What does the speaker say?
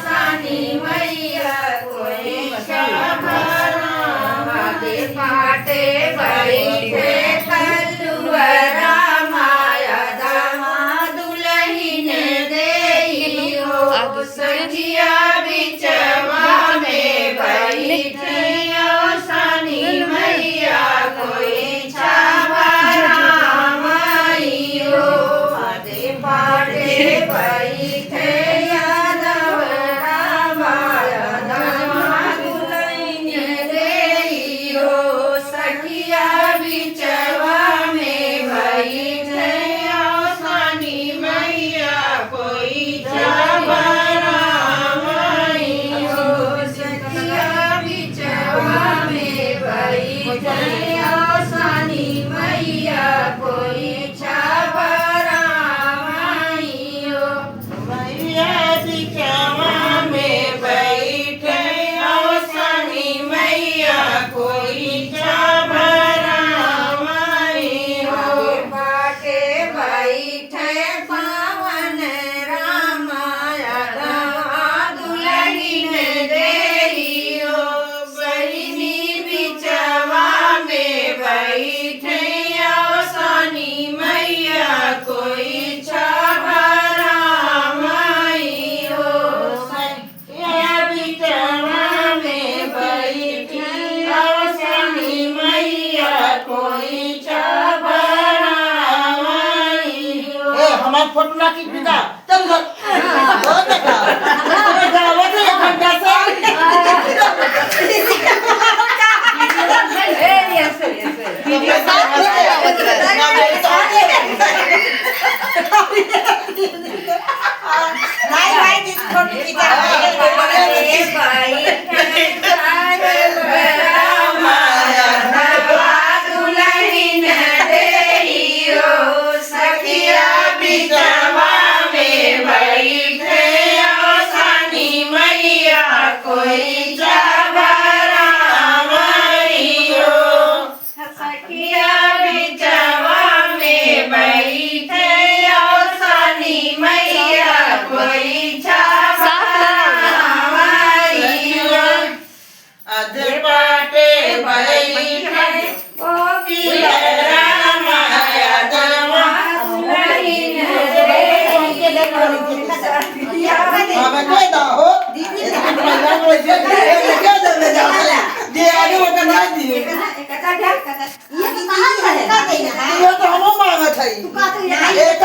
सानी मैया कोई माते पाटे बैठे कलुअरा माया दामा दुल्हन देइयो सखिया बिचवा में बैठे सानी मैया कोई छावरा माइयो माते पाटे बैठे यादवरा माया दामा दुल्हन देइयो सखिया बिचवा में बैठे सानी मैया कोई छावरा माइयो सखिया बिचवा में बैठे सानी मैया कोई छावरा माइयो मैया बिचवा में बैठे सानी मैया कोई छावरा माइयो बाटे बैठे पावन रामाया दुल्हन देइयो बहिनी बिचवा में बैठे सानी मैया कोई छावरा माइयो सखिया बिचवा में बैठे सानी मैया कोई छावरा माइयो ए हमार फोटो ना खींच बेटा चल घर हो बेटा तुम्हें जाओ तो एक घंटा से वीडियो साथ में नहीं भाई जिस फोटो खींचा दुल्हन देइयो सखिया बिचवा में बैठे सानी मैया कोई छावरा माइयो सखिया बिचवा में बैठे सानी मैया कोई छावरा माइयो अध पाटे बैठे ओ बिलरा माया दमा अब कोई ना हो दीदी महिला को क्या दे जाओ ये आगे वो करना दिए ये तो हम मांगत है तू का तो यहाँ एक